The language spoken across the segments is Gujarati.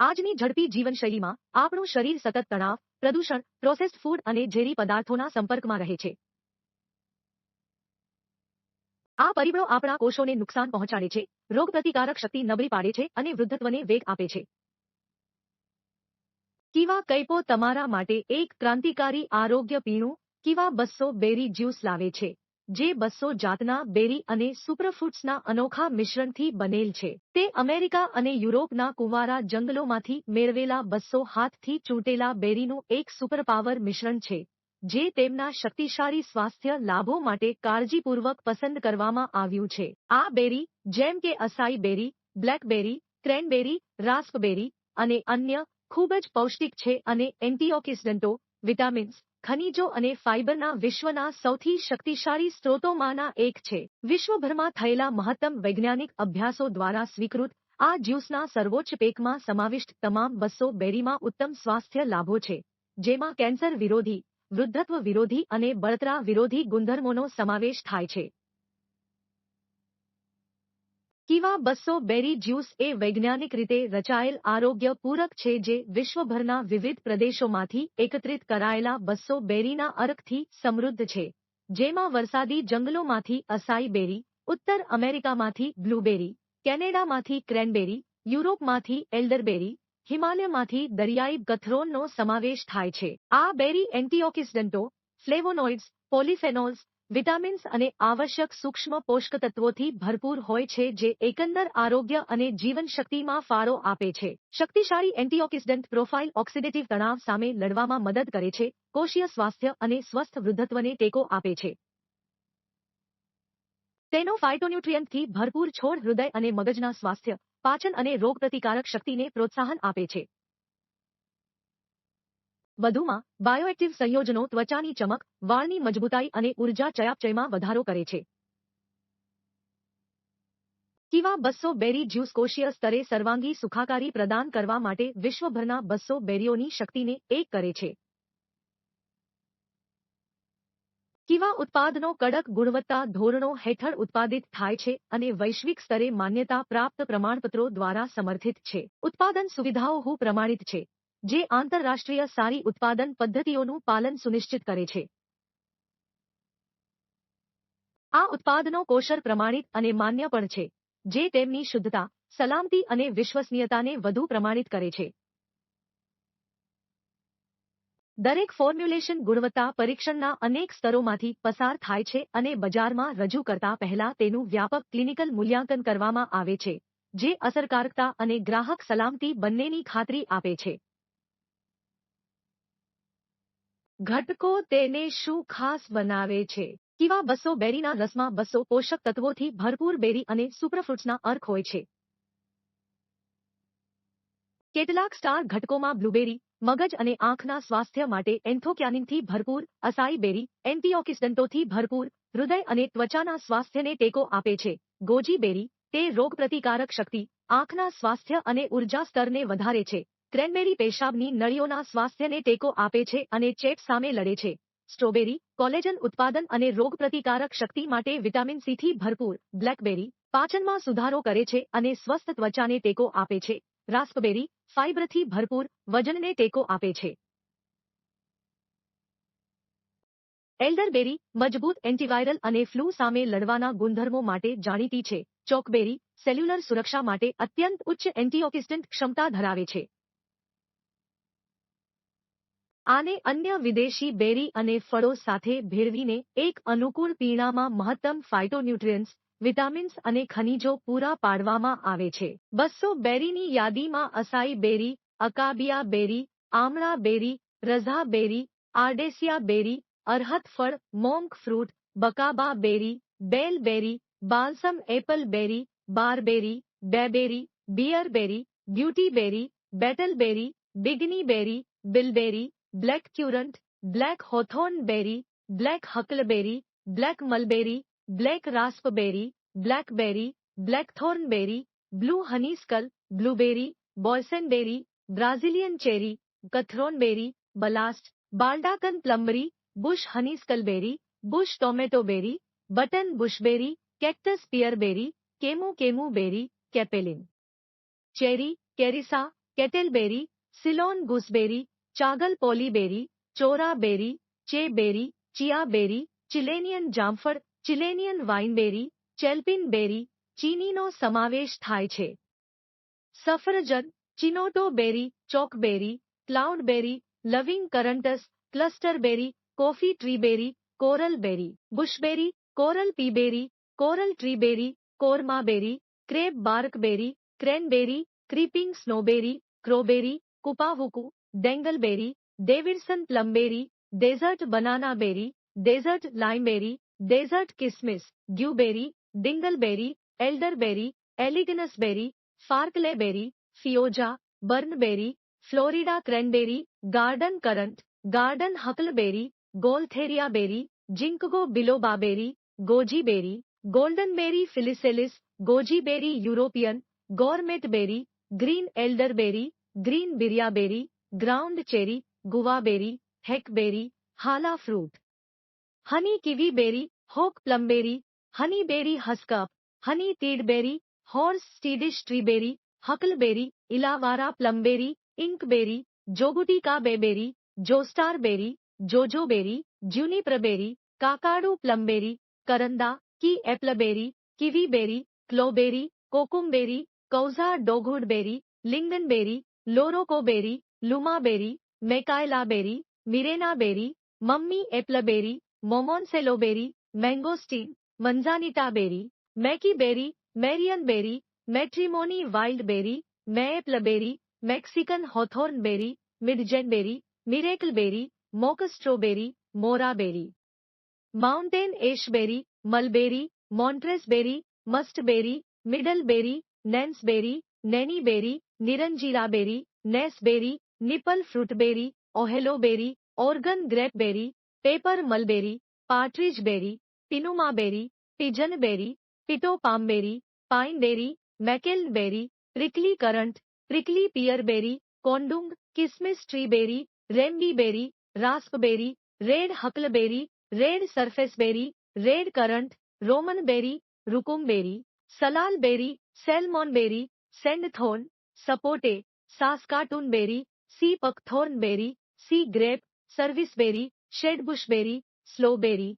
આજની ઝડપી જીવનશૈલીમાં આપણું શરીર સતત તણાવ, પ્રદૂષણ, પ્રોસેસ્ડ ફૂડ અને ઝેરી પદાર્થોના સંપર્કમાં રહે છે. આ પરિબળો આપણા કોષોને નુકસાન પહોંચાડે છે, રોગપ્રતિકારક શક્તિ નબળી પાડે છે અને વૃદ્ધત્વને વેગ આપે છે. કિવા કૈપો તમારા માટે એક ક્રાંતિકારી આરોગ્ય પીણું કિવા 200 બેરી જ્યુસ લાવે છે, જે 200 જાતના બેરી અને સુપરફૂડ્સના અનોખા મિશ્રણથી બનેલ છે. તે અમેરિકા અને યુરોપના કુંવારા જંગલોમાંથી મેળવેલા 200 હાથથી ચૂંટેલા બેરીનું એક સુપરપાવર મિશ્રણ છે, જે તેમના શક્તિશાળી સ્વાસ્થ્ય લાભો માટે કાળજીપૂર્વક પસંદ કરવામાં આવ્યું છે. આ બેરી, જેમ કે અસાઈ બેરી, બ્લેકબેરી, ક્રેનબેરી, રાસ્પબેરી અને અન્ય, ખૂબ જ પૌષ્ટિક છે અને એન્ટીઓક્સિડન્ટો, વિટામિન્સ, ખનિજો અને ફાઇબરના વિશ્વના સૌથી શક્તિશાળી સ્ત્રોતોમાંના એક છે. વિશ્વભરમાં થયેલા મહત્તમ વૈજ્ઞાનિક અભ્યાસો દ્વારા સ્વીકૃત આ જ્યુસના સર્વોચ્ચ પેકમાં સમાવિષ્ટ તમામ 200 બેરીમાં ઉત્તમ સ્વાસ્થ્ય લાભો છે, જેમાં કેન્સર વિરોધી, વૃદ્ધત્વ વિરોધી અને બળતરા વિરોધી ગુણધર્મોનો સમાવેશ થાય છે. કિવા 200 બેરી જ્યુસ એ વૈજ્ઞાનિક રીતે રચાયેલ આરોગ્ય પૂરક છે જે વિશ્વભરના વિવિધ પ્રદેશોમાંથી એકત્રિત કરાયેલા 200 બેરીના અર્કથી સમૃદ્ધ છે, જેમાં વરસાદી જંગલોમાંથી અસાઈ બેરી, ઉત્તર અમેરિકામાંથી બ્લૂબેરી, કેનેડામાંથી ક્રેનબેરી, યુરોપમાંથી એલ્ડરબેરી, હિમાલયમાંથી દરિયાઈ ગથરોનનો સમાવેશ થાય છે. આ બેરી એન્ટીઓક્સિડન્ટો, ફ્લેવોનોઇડ્સ, પોલિફેનોલ્સ, વિટામિન્સ અને આવશ્યક સૂક્ષ્મ પોષકતત્વોથી ભરપૂર હોય છે જે એકંદર આરોગ્ય અને જીવનશક્તિમાં ફાળો આપે છે. શક્તિશાળી એન્ટીઓક્સિડન્ટ પ્રોફાઇલ ઓક્સિડેટિવ તણાવ સામે લડવામાં મદદ કરે છે, કોષીય સ્વાસ્થ્ય અને સ્વસ્થ વૃદ્ધત્વને ટેકો આપે છે. તેનો ફાઇટોન્યુટ્રિયન્ટથી ભરપૂર છોડ હૃદય અને મગજના સ્વાસ્થ્ય, પાચન અને રોગપ્રતિકારક શક્તિને પ્રોત્સાહન આપે છે. વધુમાં, બાયોએક્ટિવ સંયોજનો ત્વચાની ચમક, વાળની મજબૂતાઈ અને ઉર્જા ચયાપચયમાં વધારો કરે છે. કિવા 200 બેરી જ્યુસ કોષીય સ્તરે સર્વાંગી સુખાકારી પ્રદાન કરવા માટે વિશ્વભરના 200 બેરીઓની શક્તિને એક કરે છે. કિવા ઉત્પાદનો કડક ગુણવત્તા ધોરણો હેઠળ ઉત્પાદિત થાય છે અને વૈશ્વિક સ્તરે માન્યતા પ્રાપ્ત પ્રમાણપત્રો દ્વારા સમર્થિત છે. ઉત્પાદન સુવિધાઓ પ્રમાણિત છે, જે આંતરરાષ્ટ્રીય સારી ઉત્પાદન પદ્ધતિઓનું પાલન સુનિશ્ચિત કરે છે. આ ઉત્પાદનો કોષર પ્રમાણિત અને માન્ય પણ છે, જે તેમની શુદ્ધતા, સલામતી અને વિશ્વસનીયતાને વધુ પ્રમાણિત કરે છે. દરેક ફોર્મ્યુલેશન ગુણવત્તા પરીક્ષણના અનેક સ્તરોમાંથી પસાર થાય છે અને બજારમાં રજૂ કરતા પહેલા તેનું વ્યાપક ક્લિનિકલ મૂલ્યાંકન કરવામાં આવે છે, જે અસરકારકતા અને ગ્રાહક સલામતી બંનેની ખાતરી આપે છે. ઘટકો તેને શું ખાસ બનાવે છે? કિવા 200 બેરીના રસમાં 200 પોષક તત્વોથી ભરપૂર બેરી અને સુપરફ્રૂટ્સના અર્ક હોય છે. કેટલાક સ્ટાર ઘટકોમાં બ્લૂબેરી, મગજ અને આંખના સ્વાસ્થ્ય માટે એન્થોક્યાનિનથી ભરપૂર, અસાઈ બેરી, એન્ટીઓક્સિડન્ટોથી ભરપૂર, હૃદય અને ત્વચાના સ્વાસ્થ્યને ટેકો આપે છે. ગોજી બેરી, તે રોગપ્રતિકારક શક્તિ, આંખના સ્વાસ્થ્ય અને ઉર્જા સ્તરને વધારે છે. ક્રેનબેરી પેશાબની નળીઓના સ્વાસ્થ્યને ટેકો આપે છે અને ચેપ સામે લડે છે. સ્ટ્રોબેરી, કોલેજન ઉત્પાદન અને રોગપ્રતિકારક શક્તિ માટે વિટામિન સીથી ભરપૂર. બ્લેકબેરી, પાચનમાં સુધારો કરે છે અને સ્વસ્થ ત્વચાને ટેકો આપે છે. રાસ્પબેરી, ફાઇબરથી ભરપૂર, વજનને ટેકો આપે છે. એલ્ડરબેરી, મજબૂત એન્ટીવાયરલ અને ફ્લૂ સામે લડવાના ગુણધર્મો માટે જાણીતી છે. ચોકબેરી, સેલ્યુલર સુરક્ષા માટે અત્યંત ઉચ્ચ એન્ટીઓક્સિડન્ટ ક્ષમતા ધરાવે છે. આને અન્ય વિદેશી બેરી અને ફળો સાથે ભેળવીને એક અનુકૂળ પીણામાં મહત્તમ ફાઇટોન્યુટ્રિયન્ટ્સ, વિટામિન્સ અને ખનિજો પૂરા પાડવામાં આવે છે. 200 બેરીની યાદીમાં અસાઈ બેરી, અકાબિયા બેરી, આમળા બેરી, રઝા બેરી, આર્ડેસિયા બેરી, અરહત ફળ, monk fruit, bacaba berry, bael berry, balsam apple berry, barberry, bayberry, bearberry, beauty berry, betel berry, bignay berry, bilberry, black currant, black hawthorn berry, black huckleberry, black mulberry, black raspberry, blackberry, blackthorn berry, blue honeysuckle, blueberry, boysenberry, Brazilian cherry, કથરોનબેરી, બલાસ્ટ, બાલ્ડાકન plumberry, bush honeysuckleberry, bush tomatoberry, button bushberry, cactus pearberry, camu berry, capulin cherry, carissa, केटलबेरी, सिलोन गूसबेरी, चागल पोलीबेरी, चोरा berry, che berry, chia berry, Chilean जामफળ, चिलेनियन वाइनबेरी, चेल्पिन बेरी, चीनीનો સમાવેશ થાય છે. સફરજન, ચિનોટો બેરી, ચોકબેરી, ક્લાઉડબેરી, લવિંગ currants, clusterberry, coffee treeberry, coral berry, bushberry, coral peaberry, coral treeberry, કોરમાબેરી, crab barkberry, cranberry, creeping snowberry, crowberry, cupuacu, dangleberry, Davidson plumberry, desert bananaberry, desert limeberry, desert કિસમિસ, ડ્યુબેરી, ડિંગલબેરી, એલ્ડરબેરી, એલિગનસબેરી, ફાર્કલેબેરી, ફિયોજા, બર્નબેરી, Florida cranberry, garden currant, garden huckleberry, gaultheria berry, ginkgo bilobaberry, gojiberry, goldenberry physalis, gojiberry European, gourmetberry, green elderberry, green બિરિયાબેરી, ground cherry, ગુવાબેરી, હેકબેરી, હાલા ફ્રૂટ, હની કિવીબેરી, હોક પ્લમબેરી, હનીબેરી હસ્કઅપ, હની તીડબેરી, હોર્સ સ્ટીડિશ ટ્રીબેરી, હકલબેરી, ઇલાવારા પ્લમબેરી, ઇંકબેરી, જોગુટિકા બેબેરી, જોસ્ટારબેરી, જોજોબેરી, જ્યુનિપરબેરી, કાકાડુ પ્લમબેરી, કરંદા, કી એપ્લબેરી, કિવીબેરી, ક્લોબેરી, કોકુમબેરી, કૌઝા ડોગવુડબેરી, લિંગનબેરી, લોરોકોબેરી, લુમાબેરી, મેકાયલાબેરી, મિરેનાબેરી, mummy એપ્લબેરી, મોમોન્સેલોબેરી, મેંગોસ્ટીન, મંઝાનિટાબેરી, મેકીબેરી, મેરિયનબેરી, મેટ્રિમોની વાઇલ્ડબેરી, મેએપ્લબેરી, Mexican હોથોર્નબેરી, મિડજેનબેરી, મિરેકલબેરી, મોકસ્ટ્રોબેરી, મોરાબેરી, mountain એશબેરી, મલબેરી, મોન્ટ્રેસબેરી, મસ્ટબેરી, મિડલબેરી, નેન્સબેરી, નેનીબેરી, નિરંજીરાબેરી, નેસબેરી, nipple ફ્રૂટબેરી, oheloberry, Oregon grapeberry, pepper mulberry, partridgeberry, પિનુમાબેરી, પિજનબેરી, પિટોપામબેરી, પાઇનબેરી, મેકેલબેરી, પ્રિકલી કરન્ટ, પ્રિકલી પિયરબેરી, કોન્ડુંગ, કિસમિસ ટ્રીબેરી, રેમ્બીબેરી, રાસ્પબેરી, રેડ હકલબેરી, રેડ સરફેસબેરી, રેડ કરન્ટ, રોમનબેરી, રુકુમબેરી, salalberry, salmonberry, sandthorn, sapote, saskatoonberry, sea buckthornberry, sea grape, serviceberry, shadbushberry, sloeberry,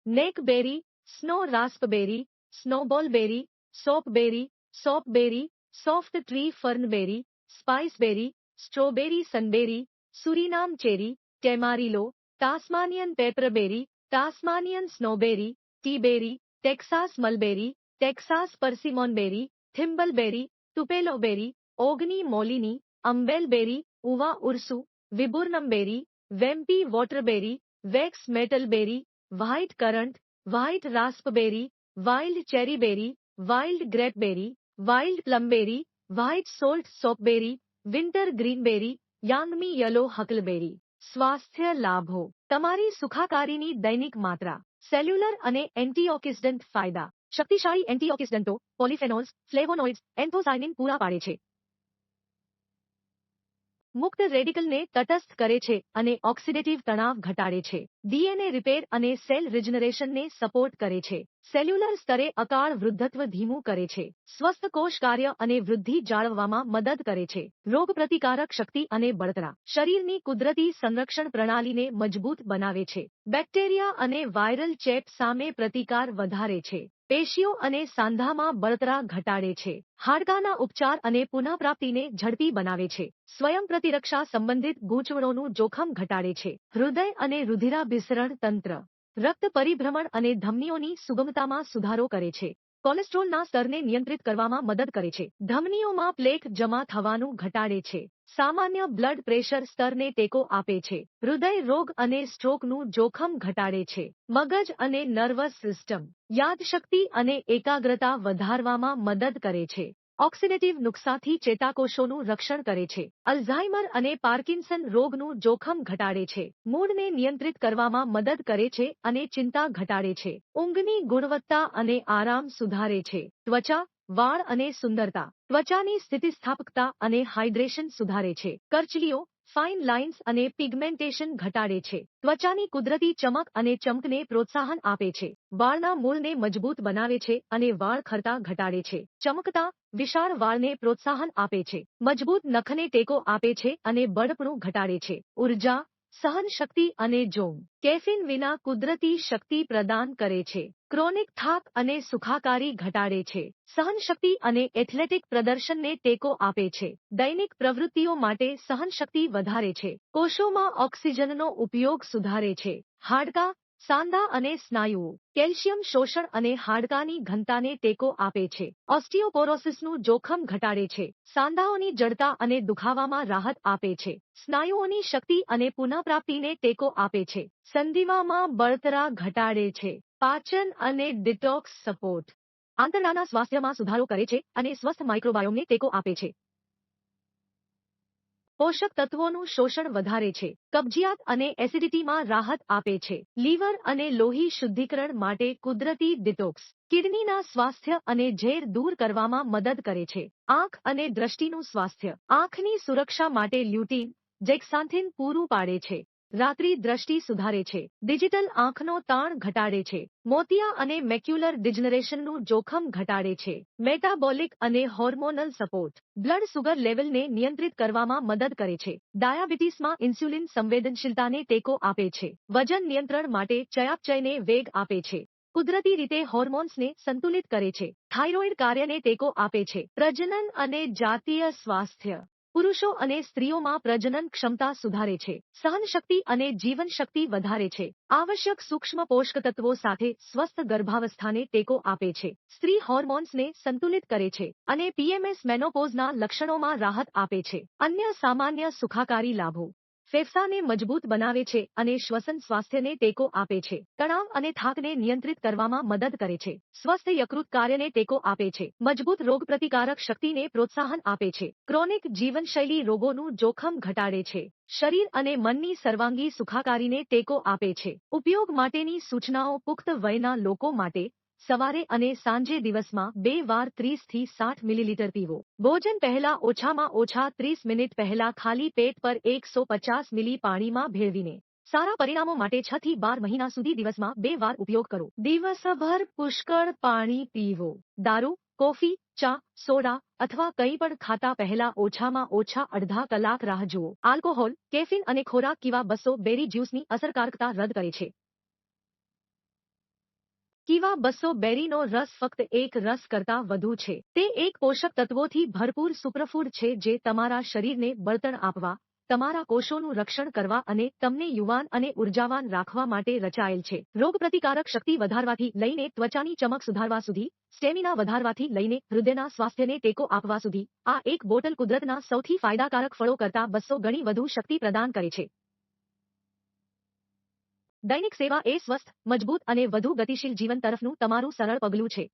નેકબેરી, snow raspberry, snowballberry, soapberry, soapberry, soft tree fernberry, spiceberry, strawberry sunberry, Surinam cherry, tamarillo, Tasmanian pepperberry, Tasmanian snowberry, teaberry, Texas mulberry, Texas persimmonberry, thimbleberry, tupeloberry, ugni molinae, અંબેલબેરી, ઉવા ursi, viburnumberry, wampee waterberry, wax myrtleberry, white currant, white raspberry, wild cherryberry, wild grapeberry, wild plumberry, white salt soapberry, winter greenberry, yangmei yellow huckleberry. સ્વાસ્થ્ય લાભો. તમારી સુખાકારીની દૈનિક માત્રા. સેલ્યુલર અને એન્ટીઓક્સિડન્ટ ફાયદા. શક્તિશાળી એન્ટીઓક્સિડન્ટો, પોલિફેનોલ્સ, ફ્લેવોનોઇડ્સ, એન્થોસાયનિન પૂરા પાડે છે. મુક્ત રેડિકલને તટસ્થ કરે છે અને ઓક્સિડેટિવ તણાવ ઘટાડે છે. ડીએનએ રિપેર અને સેલ રિજનરેશનને સપોર્ટ કરે છે. સેલ્યુલર સ્તરે અકાળ વૃદ્ધત્વ ધીમું કરે છે. સ્વસ્થ કોષ કાર્ય અને વૃદ્ધિ જાળવવામાં મદદ કરે છે. રોગપ્રતિકારક શક્તિ અને બળતરા. શરીરની કુદરતી સંરક્ષણ પ્રણાલીને મજબૂત બનાવે છે. બેક્ટેરિયા અને વાયરલ ચેપ સામે પ્રતિકાર વધારે છે. પેશીઓ અને સાંધામાં બળતરા ઘટાડે છે. હાડકાના ઉપચાર અને પુનઃપ્રાપ્તિને ઝડપી બનાવે છે. સ્વયં પ્રતિરક્ષા સંબંધિત ગૂંચવણોનું જોખમ ઘટાડે છે. હૃદય અને રુધિરાભિસરણ તંત્ર. રક્ત પરિભ્રમણ અને ધમનીઓની સુગમતામાં સુધારો કરે છે. કોલેસ્ટ્રોલના સ્તરને નિયંત્રિત કરવામાં મદદ કરે છે. ધમનીઓમાં પ્લેક જમા થવાનું ઘટાડે છે. સામાન્ય બ્લડ પ્રેશર સ્તરને ટેકો આપે છે. હૃદય રોગ અને સ્ટ્રોકનું જોખમ ઘટાડે છે. મગજ અને નર્વસ સિસ્ટમ. યાદશક્તિ અને એકાગ્રતા વધારવામાં મદદ કરે છે. ઓક્સિડેટિવ નુકસાથી ચેતાકોષોનું રક્ષણ કરે છે. અલ્ઝાઇમર અને પાર્કિન્સન રોગનું જોખમ ઘટાડે છે. મૂડને નિયંત્રિત કરવામાં મદદ કરે છે અને ચિંતા ઘટાડે છે. ઊંઘની ગુણવત્તા અને આરામ સુધારે છે. ત્વચા, વાળ અને સુંદરતા, ત્વચાની સ્થિતિસ્થાપકતા અને હાઇડ્રેશન સુધારે છે. કરચલીઓ, ફાઇન લાઇન્સ અને પિગમેન્ટેશન ઘટાડે છે. ત્વચાની કુદરતી ચમક અને ચમકને પ્રોત્સાહન આપે છે. વાળના મૂળને મજબૂત બનાવે છે અને વાળ ખરતા ઘટાડે છે. ચમકતા, વિશાળ વાળને પ્રોત્સાહન આપે છે. મજબૂત નખને ટેકો આપે છે અને બળપણું ઘટાડે છે. ઉર્જા, સહનશક્તિ અને જોમ, કેફીન વિના કુદરતી શક્તિ પ્રદાન કરે છે. ક્રોનિક થાક અને સુખાકારી ઘટાડે છે. સહનશક્તિ અને એથ્લેટિક પ્રદર્શનને ટેકો આપે છે. દૈનિક પ્રવૃત્તિઓ માટે સહનશક્તિ વધારે છે. કોષોમાં ઓક્સિજનનો ઉપયોગ સુધારે છે. હાડકાં, સાંધા અને સ્નાયુઓ, કેલ્શિયમ શોષણ અને હાડકાની ઘનતાને ટેકો આપે છે. ઓસ્ટિયોપોરોસિસનું જોખમ ઘટાડે છે. સાંધાઓની જડતા અને દુખાવામાં રાહત આપે છે. સ્નાયુઓની શક્તિ અને પુનઃપ્રાપ્તિને ટેકો આપે છે. સંધિવામાં બળતરા ઘટાડે છે. પાચન અને ડિટોક્સ સપોર્ટ, આંતરડાના સ્વાસ્થ્યમાં સુધારો કરે છે અને સ્વસ્થ માઇક્રોબાયોમને ટેકો આપે છે. પોષક તત્વોનું શોષણ વધારે છે. કબજિયાત અને એસિડિટીમાં રાહત આપે છે. લીવર અને લોહી શુદ્ધિકરણ માટે કુદરતી ડિટોક્સ, કિડનીના સ્વાસ્થ્ય અને ઝેર દૂર કરવામાં મદદ કરે છે. આંખ અને દ્રષ્ટિનું સ્વાસ્થ્ય, આંખની સુરક્ષા માટે લ્યુટીન, જેક્સાન્થિન પૂરું પાડે છે. રાત્રિ દ્રષ્ટિ સુધારે છે. ડિજિટલ આંખનો તાણ ઘટાડે છે. મોતિયા અને મેક્યુલર ડિજનરેશનનું જોખમ ઘટાડે છે. મેટાબોલિક અને હોર્મોનલ સપોર્ટ, બ્લડ સુગર લેવલને નિયંત્રિત કરવામાં મદદ કરે છે. ડાયાબિટીસમાં ઇન્સ્યુલિન સંવેદનશીલતાને ટેકો આપે છે. વજન નિયંત્રણ માટે ચયાપચયને વેગ આપે છે. કુદરતી રીતે હોર્મોન્સને સંતુલિત કરે છે. થાઇરોઇડ કાર્યને ટેકો આપે છે. પ્રજનન અને જાતીય સ્વાસ્થ્ય, પુરુષો અને સ્ત્રીઓમાં પ્રજનન ક્ષમતા સુધારે છે. સહનશક્તિ અને જીવનશક્તિ વધારે છે. આવશ્યક સૂક્ષ્મ પોષક તત્વો સાથે સ્વસ્થ ગર્ભાવસ્થાને ટેકો આપે છે. સ્ત્રી હોર્મોન્સને સંતુલિત કરે છે અને પીએમએસ મેનોપોઝના લક્ષણોમાં રાહત આપે છે. અન્ય સામાન્ય સુખાકારી લાભો, ફેફસાને મજબૂત બનાવે છે અને શ્વસન સ્વાસ્થ્યને ટેકો આપે છે. તણાવ અને થાકને નિયંત્રિત કરવામાં મદદ કરે છે. સ્વસ્થ યકૃત કાર્યને ટેકો આપે છે. મજબૂત રોગપ્રતિકારક શક્તિને પ્રોત્સાહન આપે છે. ક્રોનિક જીવનશૈલી રોગોનું જોખમ ઘટાડે છે. શરીર અને મનની સર્વાંગી સુખાકારીને ટેકો આપે છે. ઉપયોગ માટેની સૂચનાઓ પુખ્ત વયના લોકો માટે સવારે અને સાંજે દિવસમાં 2 વાર 30 થી 60 મિલીલીટર પીવો. ભોજન પહેલા ઓછામાં ઓછા 30 મિનિટ પહેલા ખાલી પેટ પર 150 મિલી પાણીમાં ભેળવીને સારા પરિણામો માટે 6 થી 12 મહિના સુધી દિવસમાં 2 વાર ઉપયોગ કરો. દિવસભર પુષ્કળ પાણી પીવો. દારૂ, કોફી, ચા, સોડા અથવા કંઈ પણ ખાતા પહેલા ઓછામાં ઓછા અડધા કલાક રાહ જુઓ. આલ્કોહોલ, કેફીન અને ખોરાક કીવા 200 બેરી જ્યુસની અસરકારકતા રદ કરે છે. કીવા 200 બેરીનો રસ ફક્ત એક રસ કરતાં વધુ છે. તે એક પોષક તત્વોથી ભરપૂર સુપરફૂડ છે જે તમારા શરીરને બળતણ આપવા, તમારા કોષોનું રક્ષણ કરવા અને તમને યુવાન અને ઉર્જાવાન રાખવા માટે રચાયેલ છે. રોગપ્રતિકારક શક્તિ વધારવાથી લઈને ત્વચાની ચમક સુધારવા સુધી, સ્ટેમિના વધારવાથી લઈને હૃદયના સ્વાસ્થ્યને ટેકો આપવા સુધી, આ એક બોટલ કુદરતના સૌથી ફાયદાકારક ફળો કરતાં 200 ગણી વધુ શક્તિ પ્રદાન કરે છે. દૈનિક સેવા એ સ્વસ્થ, મજબૂત અને વધુ ગતિશીલ જીવન તરફનું તમારું સરળ પગલું છે.